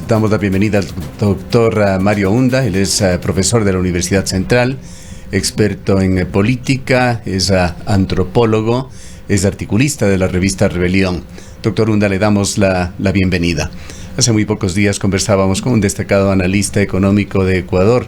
Damos la bienvenida al doctor Mario Hunda. Él es profesor de la Universidad Central, experto en política, es antropólogo, es articulista de la revista Rebelión. Doctor Hunda, le damos la bienvenida. Hace muy pocos días conversábamos con un destacado analista económico de Ecuador.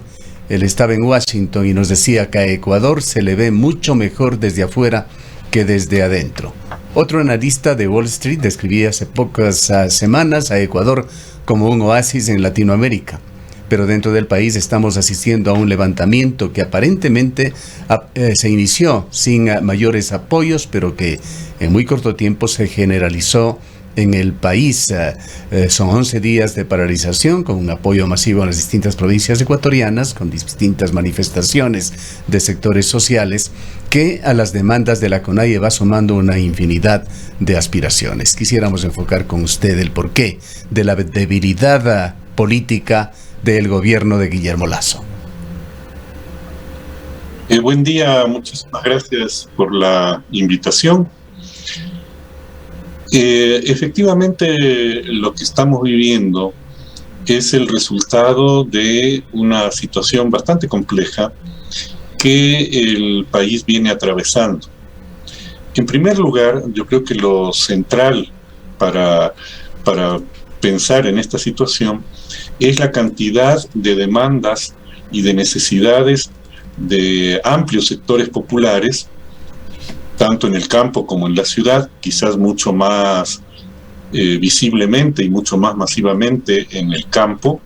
Él estaba en Washington y nos decía que a Ecuador se le ve mucho mejor desde afuera que desde adentro. Otro analista de Wall Street describía hace pocas semanas a Ecuador como un oasis en Latinoamérica. Pero dentro del país estamos asistiendo a un levantamiento que aparentemente se inició sin mayores apoyos, pero que en muy corto tiempo se generalizó en el país. Son 11 días de paralización con un apoyo masivo en las distintas provincias ecuatorianas, con distintas manifestaciones de sectores sociales, que a las demandas de la CONAIE va sumando una infinidad de aspiraciones. Quisiéramos enfocar con usted el porqué de la debilidad política del gobierno de Guillermo Lasso. Buen día, muchísimas gracias por la invitación. Efectivamente, lo que estamos viviendo es el resultado de una situación bastante compleja que el país viene atravesando. En primer lugar, yo creo que lo central para pensar en esta situación es la cantidad de demandas y de necesidades de amplios sectores populares, tanto en el campo como en la ciudad, quizás mucho más visiblemente y mucho más masivamente en el campo.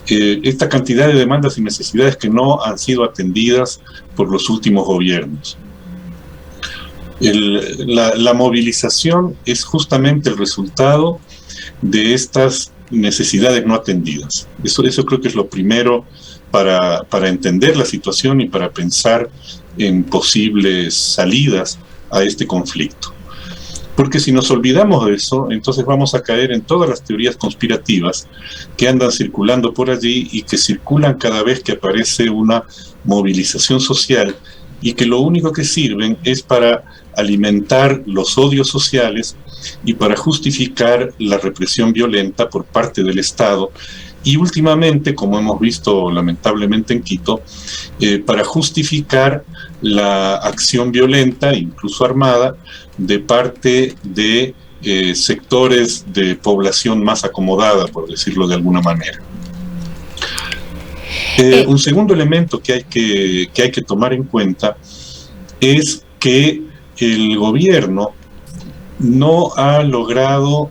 Esta cantidad de demandas y necesidades que no han sido atendidas por los últimos gobiernos. La movilización es justamente el resultado de estas necesidades no atendidas. Eso creo que es lo primero para entender la situación y para pensar en posibles salidas a este conflicto. Porque si nos olvidamos de eso, entonces vamos a caer en todas las teorías conspirativas que andan circulando por allí y que circulan cada vez que aparece una movilización social y que lo único que sirven es para alimentar los odios sociales y para justificar la represión violenta por parte del Estado y últimamente, como hemos visto lamentablemente en Quito, para justificar la acción violenta, incluso armada, de parte de sectores de población más acomodada, por decirlo de alguna manera. Un segundo elemento que hay que tomar en cuenta es que el gobierno no ha logrado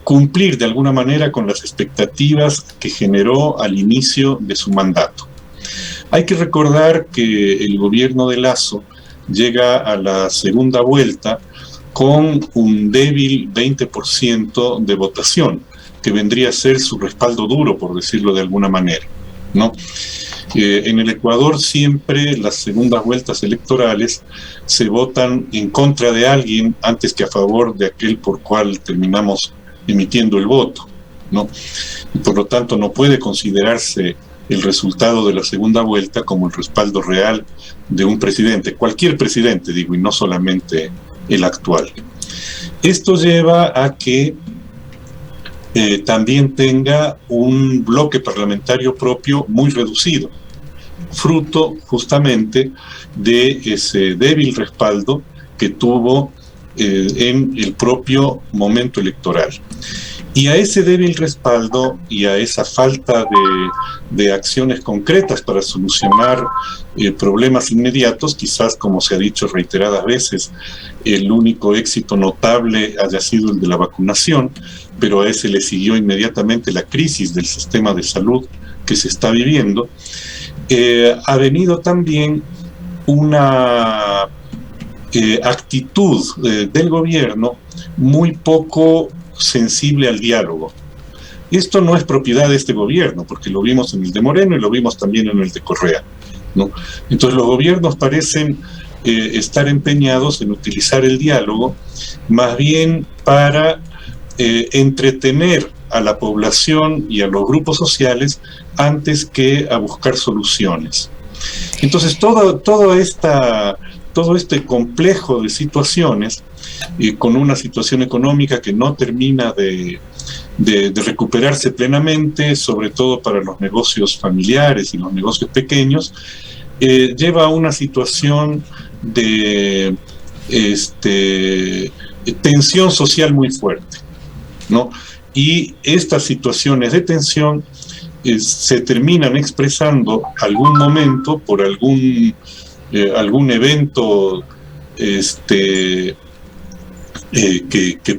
cumplir de alguna manera con las expectativas que generó al inicio de su mandato. Hay que recordar que el gobierno de Lasso llega a la segunda vuelta con un débil 20% de votación, que vendría a ser su respaldo duro, por decirlo de alguna manera, ¿no? En el Ecuador siempre las segundas vueltas electorales se votan en contra de alguien antes que a favor de aquel por cual terminamos emitiendo el voto, ¿no? Y por lo tanto no puede considerarse el resultado de la segunda vuelta como el respaldo real de un presidente, cualquier presidente, digo, y no solamente el actual. Esto lleva a que también tenga un bloque parlamentario propio muy reducido, fruto justamente de ese débil respaldo que tuvo en el propio momento electoral. Y a ese débil respaldo y a esa falta de acciones concretas para solucionar problemas inmediatos, quizás, como se ha dicho reiteradas veces, el único éxito notable haya sido el de la vacunación, pero a ese le siguió inmediatamente la crisis del sistema de salud que se está viviendo. Ha venido también una actitud del gobierno muy poco sensible al diálogo. Esto no es propiedad de este gobierno, porque lo vimos en el de Moreno y lo vimos también en el de Correa, ¿no? Entonces los gobiernos parecen estar empeñados en utilizar el diálogo más bien para entretener a la población y a los grupos sociales antes que a buscar soluciones. Entonces todo este complejo de situaciones, con una situación económica que no termina de de recuperarse plenamente, sobre todo para los negocios familiares y los negocios pequeños, lleva a una situación de tensión social muy fuerte, ¿no? Y estas situaciones de tensión se terminan expresando algún momento por algún evento que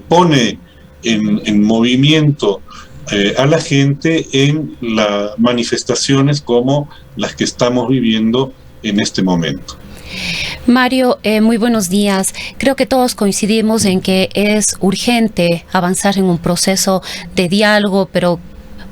pone en movimiento a la gente en las manifestaciones como las que estamos viviendo en este momento. Mario, muy buenos días. Creo que todos coincidimos en que es urgente avanzar en un proceso de diálogo, pero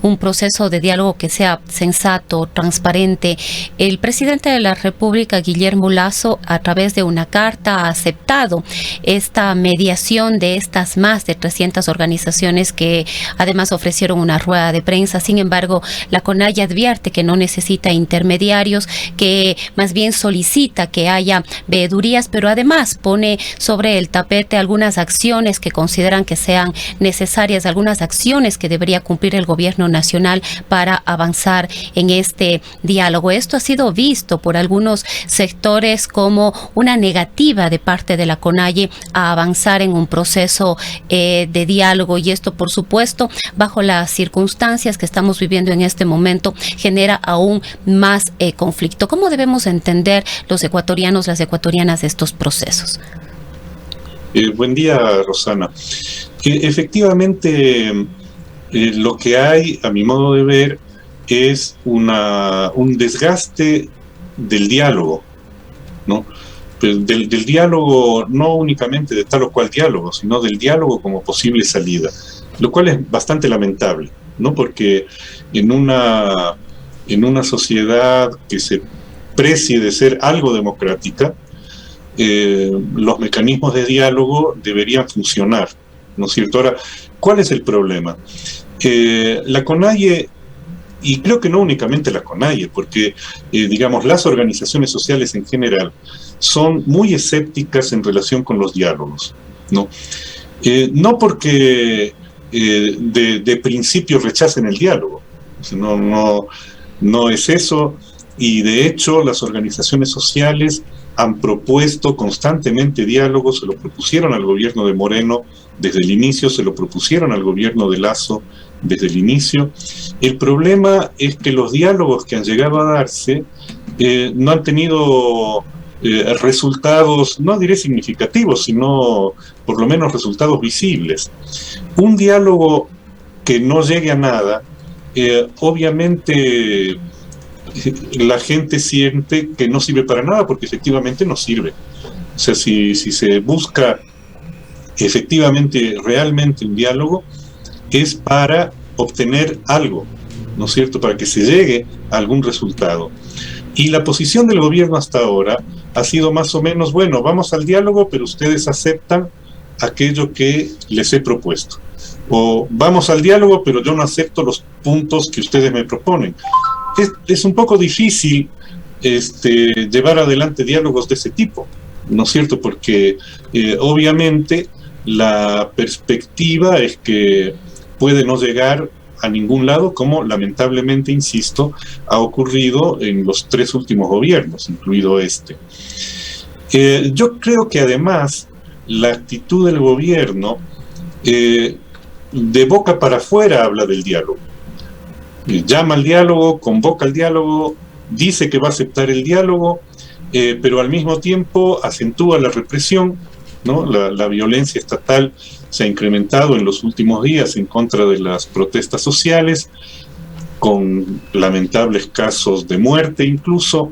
un proceso de diálogo que sea sensato, transparente. El presidente de la República, Guillermo Lasso, a través de una carta ha aceptado esta mediación de estas más de 300 organizaciones que además ofrecieron una rueda de prensa. Sin embargo, la CONAIE advierte que no necesita intermediarios, que más bien solicita que haya veedurías, pero además pone sobre el tapete algunas acciones que consideran que sean necesarias, algunas acciones que debería cumplir el gobierno nacional para avanzar en este diálogo. Esto ha sido visto por algunos sectores como una negativa de parte de la CONAIE a avanzar en un proceso de diálogo, y esto, por supuesto, bajo las circunstancias que estamos viviendo en este momento, genera aún más conflicto. ¿Cómo debemos entender los ecuatorianos, las ecuatorianas, estos procesos? Buen día, Rosana. Efectivamente, lo que hay, a mi modo de ver, es un desgaste del diálogo, ¿no? Del diálogo, no únicamente de tal o cual diálogo, sino del diálogo como posible salida, lo cual es bastante lamentable, ¿no? Porque en una sociedad que se precie de ser algo democrática, los mecanismos de diálogo deberían funcionar, ¿no es cierto? Ahora, ¿cuál es el problema? La CONAIE, y creo que no únicamente la CONAIE, porque digamos, las organizaciones sociales en general son muy escépticas en relación con los diálogos, ¿no? No porque de principio rechacen el diálogo, no es eso, y de hecho las organizaciones sociales han propuesto constantemente diálogos, se lo propusieron al gobierno de Moreno desde el inicio, se lo propusieron al gobierno de Lasso desde el inicio. El problema es que los diálogos que han llegado a darse no han tenido resultados, no diré significativos, sino por lo menos resultados visibles. Un diálogo que no llegue a nada, obviamente la gente siente que no sirve para nada, porque efectivamente no sirve. O sea, si se busca efectivamente, realmente un diálogo, es para obtener algo, ¿no es cierto?, para que se llegue a algún resultado. Y la posición del gobierno hasta ahora ha sido más o menos, bueno, vamos al diálogo, pero ustedes aceptan aquello que les he propuesto. O vamos al diálogo, pero yo no acepto los puntos que ustedes me proponen. Es un poco difícil llevar adelante diálogos de ese tipo, ¿no es cierto?, porque obviamente la perspectiva es que puede no llegar a ningún lado, como lamentablemente, insisto, ha ocurrido en los 3 últimos gobiernos, incluido este. Yo creo que además la actitud del gobierno de boca para afuera habla del diálogo. Llama al diálogo, convoca al diálogo, dice que va a aceptar el diálogo, pero al mismo tiempo acentúa la represión, ¿no? La violencia estatal se ha incrementado en los últimos días en contra de las protestas sociales, con lamentables casos de muerte incluso,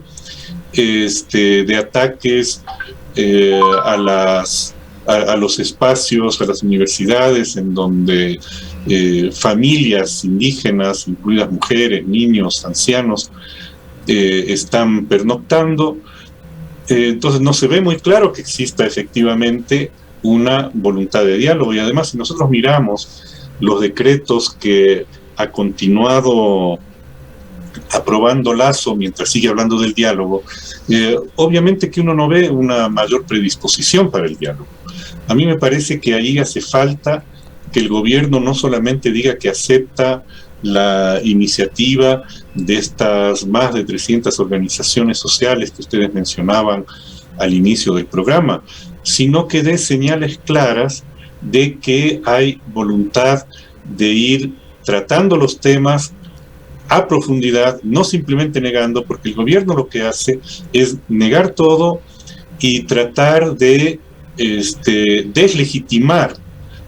de ataques a los espacios, a las universidades, en donde familias indígenas, incluidas mujeres, niños, ancianos, están pernoctando. Entonces no se ve muy claro que exista efectivamente una voluntad de diálogo, y además si nosotros miramos los decretos que ha continuado aprobando Lasso mientras sigue hablando del diálogo, obviamente que uno no ve una mayor predisposición para el diálogo. A mí me parece que ahí hace falta que el gobierno no solamente diga que acepta la iniciativa de estas más de 300 organizaciones sociales que ustedes mencionaban al inicio del programa, sino que dé señales claras de que hay voluntad de ir tratando los temas a profundidad, no simplemente negando, porque el gobierno lo que hace es negar todo y tratar de deslegitimar,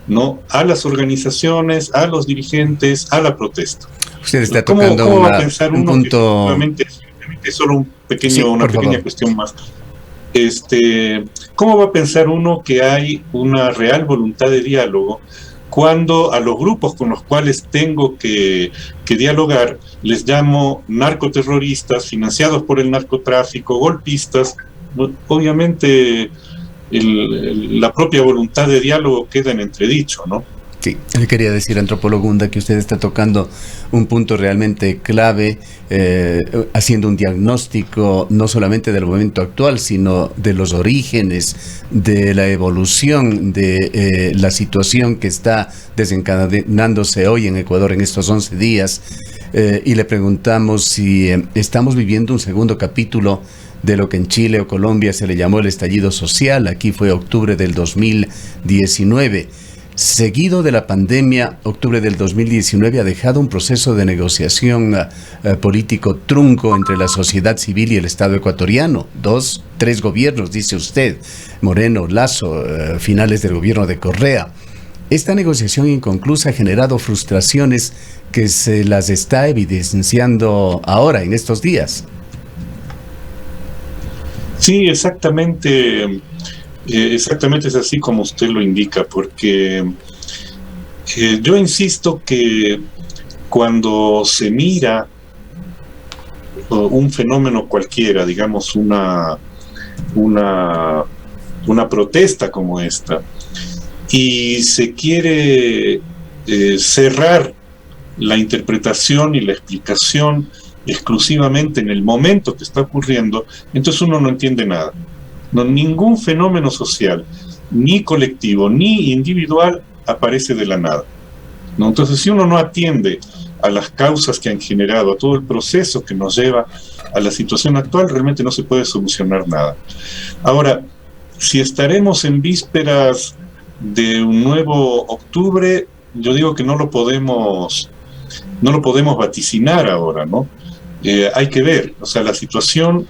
¿no?, a las organizaciones, a los dirigentes, a la protesta. Usted está tocando ¿Cómo va a pensar un uno punto... que solo una pequeña favor. cuestión más? ¿Cómo va a pensar uno que hay una real voluntad de diálogo cuando a los grupos con los cuales tengo que dialogar les llamo narcoterroristas, financiados por el narcotráfico, golpistas? Obviamente la propia voluntad de diálogo queda en entredicho, ¿no? Sí, le quería decir, antropólogo Unda, que usted está tocando un punto realmente clave, haciendo un diagnóstico no solamente del momento actual, sino de los orígenes, de la evolución, de la situación que está desencadenándose hoy en Ecuador en estos 11 días. Y le preguntamos si estamos viviendo un segundo capítulo de lo que en Chile o Colombia se le llamó el estallido social. Aquí fue octubre del 2019. Seguido de la pandemia, octubre del 2019 ha dejado un proceso de negociación político trunco entre la sociedad civil y el Estado ecuatoriano. 2, 3 gobiernos, dice usted, Moreno, Lasso, finales del gobierno de Correa. Esta negociación inconclusa ha generado frustraciones que se las está evidenciando ahora, en estos días. Sí, exactamente. Exactamente es así como usted lo indica, porque yo insisto que cuando se mira un fenómeno cualquiera, digamos una protesta como esta, y se quiere cerrar la interpretación y la explicación exclusivamente en el momento que está ocurriendo, entonces uno no entiende nada. No, ningún fenómeno social, ni colectivo, ni individual, aparece de la nada, ¿no? Entonces, si uno no atiende a las causas que han generado, a todo el proceso que nos lleva a la situación actual, realmente no se puede solucionar nada. Ahora, si estaremos en vísperas de un nuevo octubre, yo digo que no lo podemos vaticinar ahora, ¿no? Hay que ver, o sea, la situación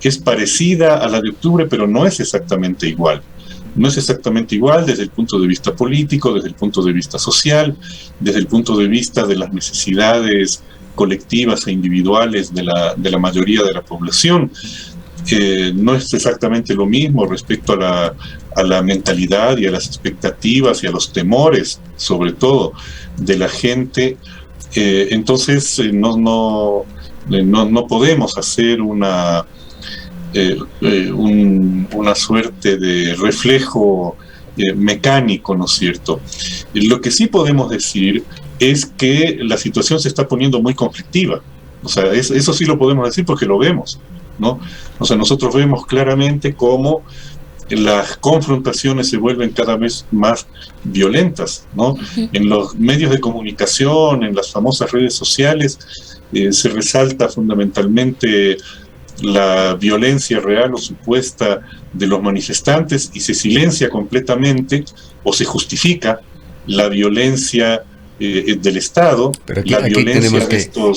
es parecida a la de octubre, pero no es exactamente igual. No es exactamente igual desde el punto de vista político, desde el punto de vista social, desde el punto de vista de las necesidades colectivas e individuales de la mayoría de la población. No es exactamente lo mismo respecto a la mentalidad y a las expectativas y a los temores, sobre todo, de la gente. Entonces, no podemos hacer una suerte de reflejo mecánico, ¿no es cierto? Lo que sí podemos decir es que la situación se está poniendo muy conflictiva. O sea, eso sí lo podemos decir porque lo vemos, ¿no? O sea, nosotros vemos claramente cómo las confrontaciones se vuelven cada vez más violentas, ¿no? Uh-huh. En los medios de comunicación, en las famosas redes sociales, se resalta fundamentalmente la violencia real o supuesta de los manifestantes y se silencia completamente o se justifica la violencia del Estado. Pero aquí tenemos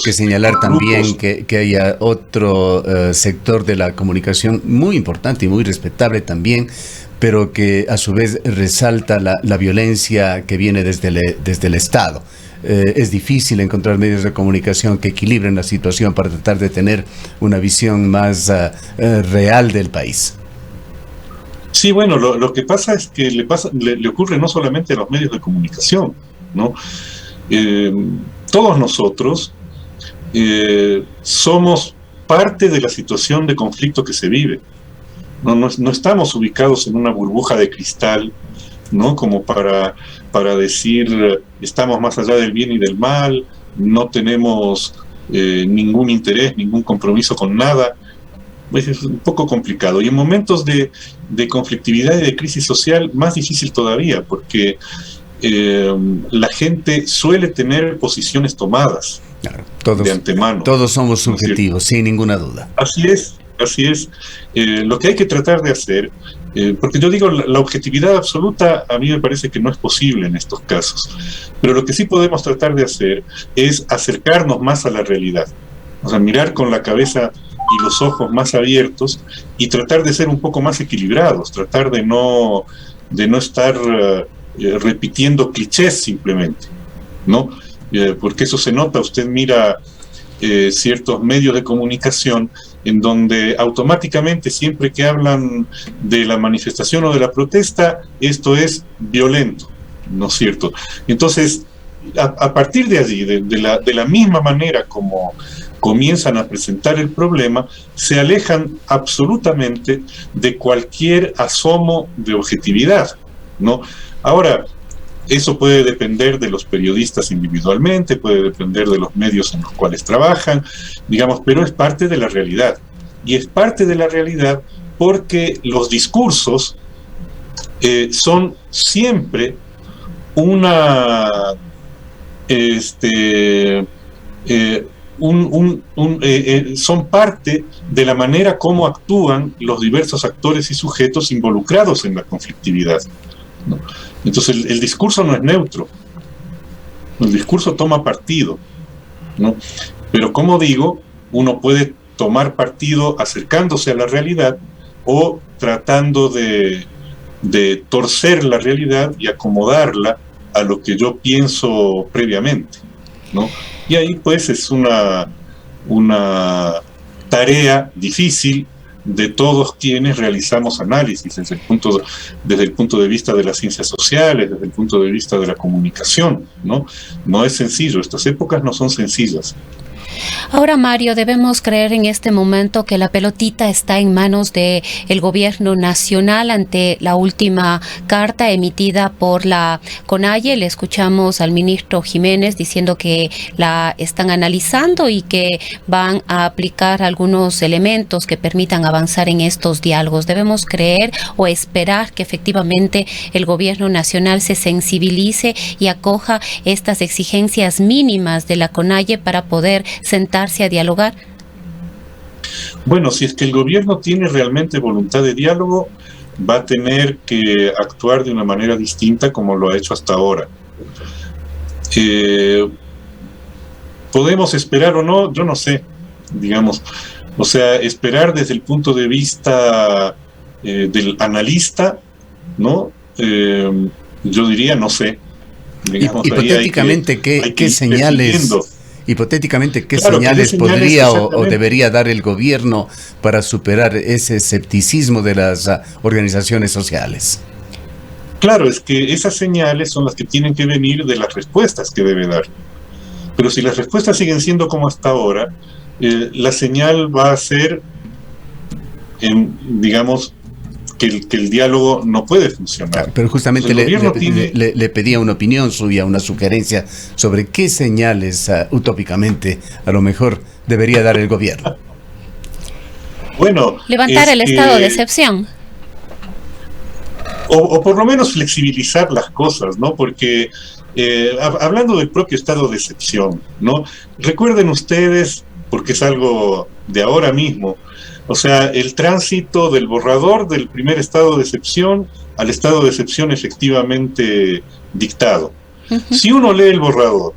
que señalar también que haya otro sector de la comunicación muy importante y muy respetable también, pero que a su vez resalta la violencia que viene desde el Estado. Es difícil encontrar medios de comunicación que equilibren la situación para tratar de tener una visión más real del país. Sí, bueno, lo que pasa es que le ocurre no solamente a los medios de comunicación, ¿no? Todos nosotros somos parte de la situación de conflicto que se vive. No estamos ubicados en una burbuja de cristal, ¿no? Como para decir estamos más allá del bien y del mal, no tenemos ningún interés, ningún compromiso con nada. Pues es un poco complicado. Y en momentos de conflictividad y de crisis social, más difícil todavía, porque la gente suele tener posiciones tomadas, claro, de antemano. Todos somos subjetivos, sin ninguna duda. Así es, así es. Lo que hay que tratar de hacer, porque yo digo, la objetividad absoluta a mí me parece que no es posible en estos casos, pero lo que sí podemos tratar de hacer es acercarnos más a la realidad, o sea, mirar con la cabeza y los ojos más abiertos y tratar de ser un poco más equilibrados, tratar de no estar repitiendo clichés simplemente, ¿no? Porque eso se nota. Usted mira ciertos medios de comunicación en donde automáticamente, siempre que hablan de la manifestación o de la protesta, esto es violento, ¿no es cierto? Entonces, a partir de allí, de la misma manera como comienzan a presentar el problema, se alejan absolutamente de cualquier asomo de objetividad, ¿no? Ahora, eso puede depender de los periodistas individualmente, puede depender de los medios en los cuales trabajan, digamos, pero es parte de la realidad. Y es parte de la realidad porque los discursos son siempre una... son parte de la manera como actúan los diversos actores y sujetos involucrados en la conflictividad, ¿no? Entonces el discurso no es neutro, el discurso toma partido, ¿no? Pero como digo, uno puede tomar partido acercándose a la realidad o tratando de torcer la realidad y acomodarla a lo que yo pienso previamente, ¿no? Y ahí pues es una tarea difícil de todos quienes realizamos análisis desde el punto de vista de las ciencias sociales, desde el punto de vista de la comunicación, ¿no? No es sencillo, estas épocas no son sencillas. Ahora, Mario, debemos creer en este momento que la pelotita está en manos del gobierno nacional ante la última carta emitida por la CONAIE. Le escuchamos al ministro Jiménez diciendo que la están analizando y que van a aplicar algunos elementos que permitan avanzar en estos diálogos. ¿Debemos creer o esperar que efectivamente el gobierno nacional se sensibilice y acoja estas exigencias mínimas de la CONAIE para poder sentarse a dialogar? Bueno, si es que el gobierno tiene realmente voluntad de diálogo, va a tener que actuar de una manera distinta como lo ha hecho hasta ahora. ¿Podemos esperar o no? Yo no sé, digamos. O sea, esperar desde el punto de vista del analista, ¿no? Yo diría, no sé. Digamos, hipotéticamente, ¿qué señales... Hipotéticamente, ¿qué señales podría o debería dar el gobierno para superar ese escepticismo de las organizaciones sociales? Claro, es que esas señales son las que tienen que venir de las respuestas que debe dar. Pero si las respuestas siguen siendo como hasta ahora, la señal va a ser, digamos, que el diálogo no puede funcionar. Pero justamente le pedía una opinión suya, una sugerencia sobre qué señales utópicamente a lo mejor debería dar el gobierno. Bueno, levantar el estado de excepción. O por lo menos flexibilizar las cosas, ¿no? Porque hablando del propio estado de excepción, ¿no? Recuerden ustedes, porque es algo de ahora mismo, o sea, el tránsito del borrador del primer estado de excepción al estado de excepción efectivamente dictado. Si uno lee el borrador,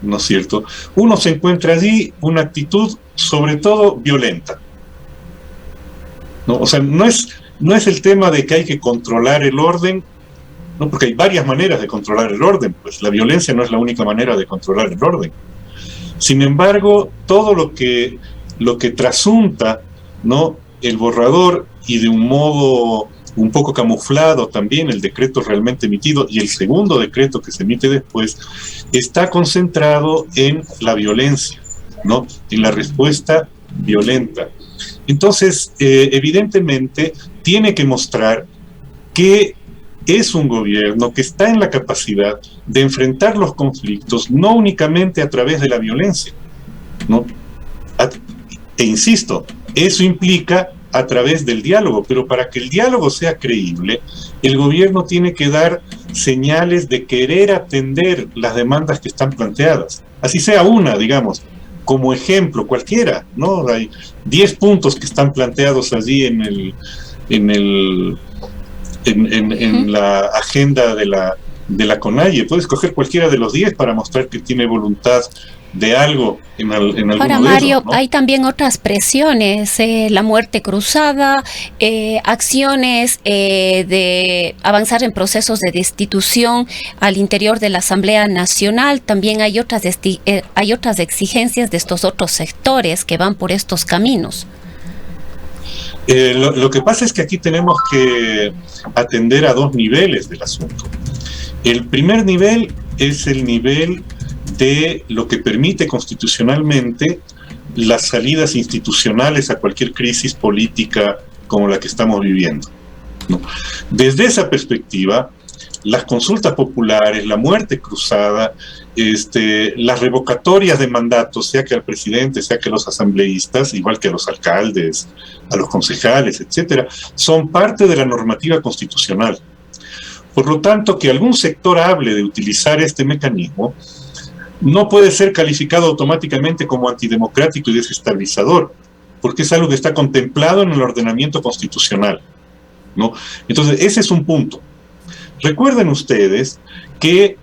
¿no es cierto?, uno se encuentra allí una actitud sobre todo violenta, ¿no? O sea, no es el tema de que hay que controlar el orden, ¿no? Porque hay varias maneras de controlar el orden, pues la violencia no es la única manera de controlar el orden. Sin embargo, todo lo que trasunta, ¿no?, el borrador, y de un modo un poco camuflado también el decreto realmente emitido y el segundo decreto que se emite después, está concentrado en la violencia, ¿no?, en la respuesta violenta. Entonces, evidentemente, tiene que mostrar que es un gobierno que está en la capacidad de enfrentar los conflictos no únicamente a través de la violencia, ¿no? E insisto, eso implica a través del diálogo, pero para que el diálogo sea creíble, el gobierno tiene que dar señales de querer atender las demandas que están planteadas. Así sea una, digamos, como ejemplo, cualquiera, ¿no? Hay 10 puntos que están planteados allí en la agenda de la CONAIE. Puedes escoger cualquiera de los 10 para mostrar que tiene voluntad de algo en alguno Ahora, de Mario, esos, ¿no? hay también otras presiones, la muerte cruzada, acciones de avanzar en procesos de destitución al interior de la Asamblea Nacional. También hay otras exigencias de estos otros sectores que van por estos caminos. Lo que pasa es que aquí tenemos que atender a 2 niveles del asunto. El primer nivel es el nivel de lo que permite constitucionalmente las salidas institucionales a cualquier crisis política como la que estamos viviendo, ¿no? Desde esa perspectiva, las consultas populares, la muerte cruzada, las revocatorias de mandatos, sea que al presidente, sea que a los asambleístas, igual que a los alcaldes, a los concejales, etcétera, son parte de la normativa constitucional. Por lo tanto, que algún sector hable de utilizar este mecanismo no puede ser calificado automáticamente como antidemocrático y desestabilizador, porque es algo que está contemplado en el ordenamiento constitucional, ¿no? Entonces, ese es un punto. Recuerden ustedes que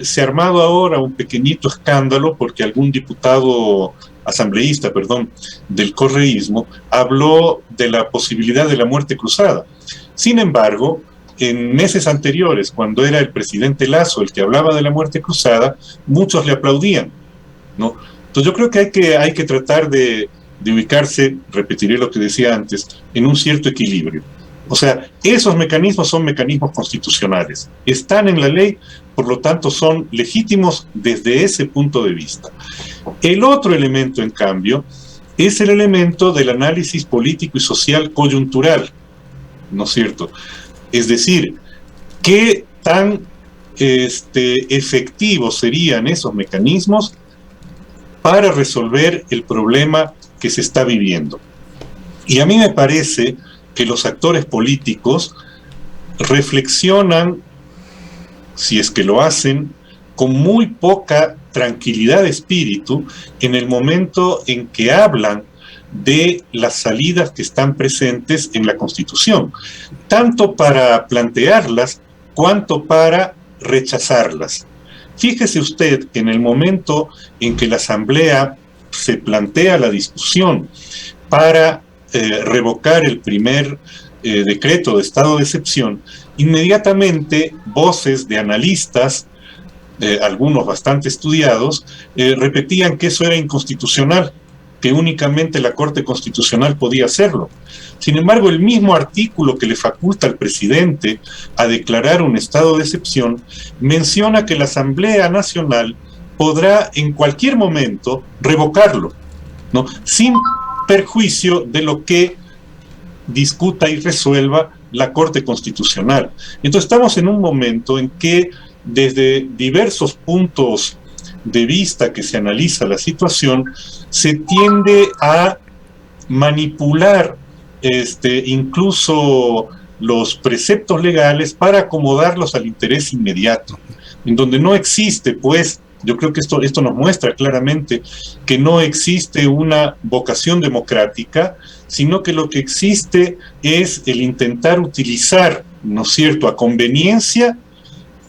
se ha armado ahora un pequeñito escándalo porque algún diputado asambleísta, del correísmo, habló de la posibilidad de la muerte cruzada. Sin embargo, en meses anteriores, cuando era el presidente Lasso el que hablaba de la muerte cruzada, muchos le aplaudían, ¿no? Entonces yo creo que hay que tratar de ubicarse, repetiré lo que decía antes, en un cierto equilibrio. O sea, esos mecanismos son mecanismos constitucionales, están en la ley, por lo tanto son legítimos desde ese punto de vista. El otro elemento, en cambio, es el elemento del análisis político y social coyuntural, ¿no es cierto? Es decir, ¿qué tan efectivos serían esos mecanismos para resolver el problema que se está viviendo? Y a mí me parece que los actores políticos reflexionan, si es que lo hacen, con muy poca tranquilidad de espíritu en el momento en que hablan de las salidas que están presentes en la Constitución, tanto para plantearlas cuanto para rechazarlas. Fíjese usted que en el momento en que la Asamblea se plantea la discusión para revocar el primer decreto de estado de excepción, inmediatamente voces de analistas, algunos bastante estudiados, repetían que eso era inconstitucional, que únicamente la Corte Constitucional podía hacerlo. Sin embargo, el mismo artículo que le faculta al presidente a declarar un estado de excepción menciona que la Asamblea Nacional podrá en cualquier momento revocarlo, ¿no? Sin perjuicio de lo que discuta y resuelva la Corte Constitucional. Entonces estamos en un momento en que desde diversos puntos de vista que se analiza la situación, se tiende a manipular incluso los preceptos legales para acomodarlos al interés inmediato, en donde no existe, pues, yo creo que esto nos muestra claramente que no existe una vocación democrática, sino que lo que existe es el intentar utilizar, ¿no es cierto?, a conveniencia,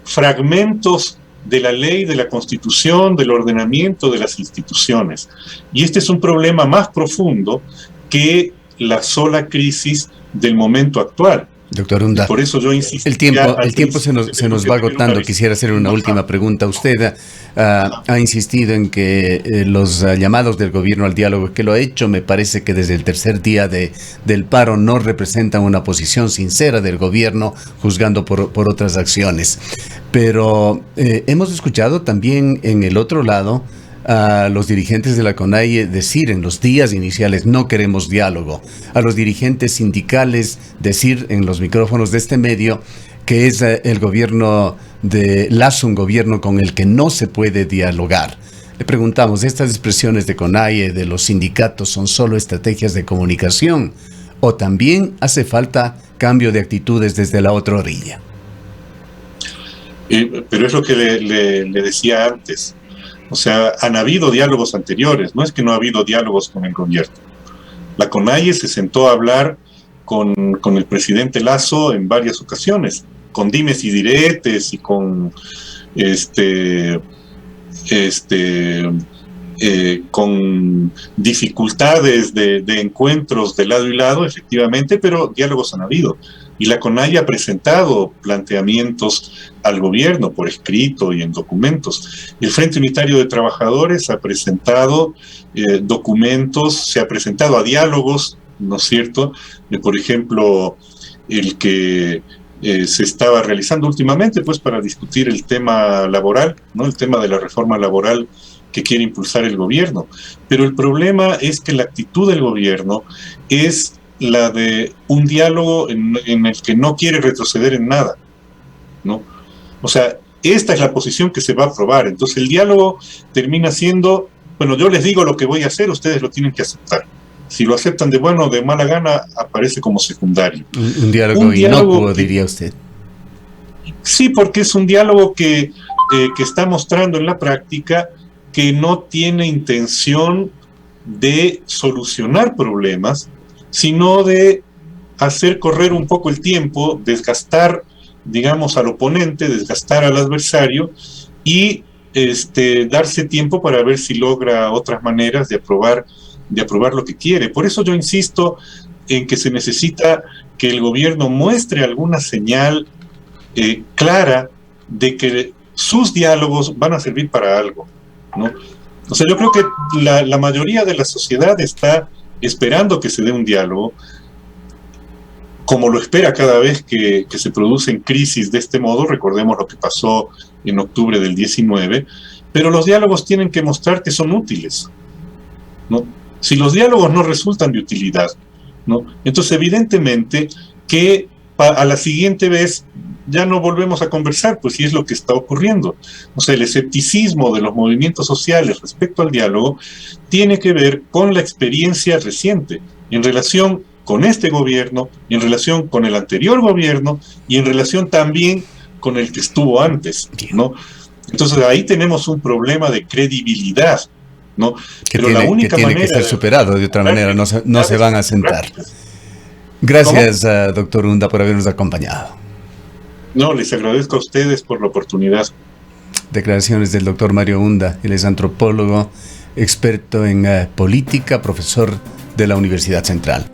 fragmentos de la ley, de la Constitución, del ordenamiento de las instituciones. Y este es un problema más profundo que la sola crisis del momento actual. Doctor Unda, por eso yo insisto. El tiempo se nos va agotando. Quisiera hacer una última pregunta. Usted ha insistido en que los llamados del gobierno al diálogo, que lo ha hecho, me parece que desde el tercer día del paro, no representan una posición sincera del gobierno, juzgando por otras acciones. Pero hemos escuchado también en el otro lado a los dirigentes de la CONAIE decir en los días iniciales: no queremos diálogo. A los dirigentes sindicales decir en los micrófonos de este medio que es el gobierno de Lasso un gobierno con el que no se puede dialogar. Le preguntamos, ¿estas expresiones de CONAIE, de los sindicatos, son solo estrategias de comunicación o también hace falta cambio de actitudes desde la otra orilla? Pero es lo que le decía antes. O sea, han habido diálogos anteriores, no es que no ha habido diálogos con el gobierno. La CONAIE se sentó a hablar con el presidente Lasso en varias ocasiones, con dimes y diretes y con con dificultades de encuentros de lado y lado, efectivamente, pero diálogos han habido. Y la CONAIE ha presentado planteamientos al gobierno por escrito y en documentos. El Frente Unitario de Trabajadores ha presentado documentos, se ha presentado a diálogos, ¿no es cierto? Por ejemplo, el que se estaba realizando últimamente, pues, para discutir el tema laboral, ¿no? El tema de la reforma laboral que quiere impulsar el gobierno. Pero el problema es que la actitud del gobierno es la de un diálogo en el que no quiere retroceder en nada, ¿no? O sea, esta es la posición que se va a aprobar. Entonces el diálogo termina siendo, bueno, yo les digo lo que voy a hacer, ustedes lo tienen que aceptar. Si lo aceptan de buena o de mala gana, aparece como secundario. Un diálogo inocuo, diría usted. Sí, porque es un diálogo que está mostrando en la práctica que no tiene intención de solucionar problemas, sino de hacer correr un poco el tiempo, desgastar, digamos, al oponente, desgastar al adversario y darse tiempo para ver si logra otras maneras de aprobar lo que quiere. Por eso yo insisto en que se necesita que el gobierno muestre alguna señal clara de que sus diálogos van a servir para algo, ¿no? O sea, yo creo que la mayoría de la sociedad está esperando que se dé un diálogo, como lo espera cada vez que se producen crisis de este modo. Recordemos lo que pasó en octubre del 19, pero los diálogos tienen que mostrar que son útiles, ¿no? Si los diálogos no resultan de utilidad, ¿no? Entonces evidentemente que a la siguiente vez ya no volvemos a conversar, pues sí es lo que está ocurriendo. O sea, el escepticismo de los movimientos sociales respecto al diálogo tiene que ver con la experiencia reciente en relación con este gobierno, en relación con el anterior gobierno y en relación también con el que estuvo antes, ¿no? Entonces ahí tenemos un problema de credibilidad, ¿no? Pero la única manera que ser superado, de otra manera no se van a sentar. Gracias, doctor Unda, por habernos acompañado. No, les agradezco a ustedes por la oportunidad. Declaraciones del doctor Mario Unda. Él es antropólogo, experto en política, profesor de la Universidad Central.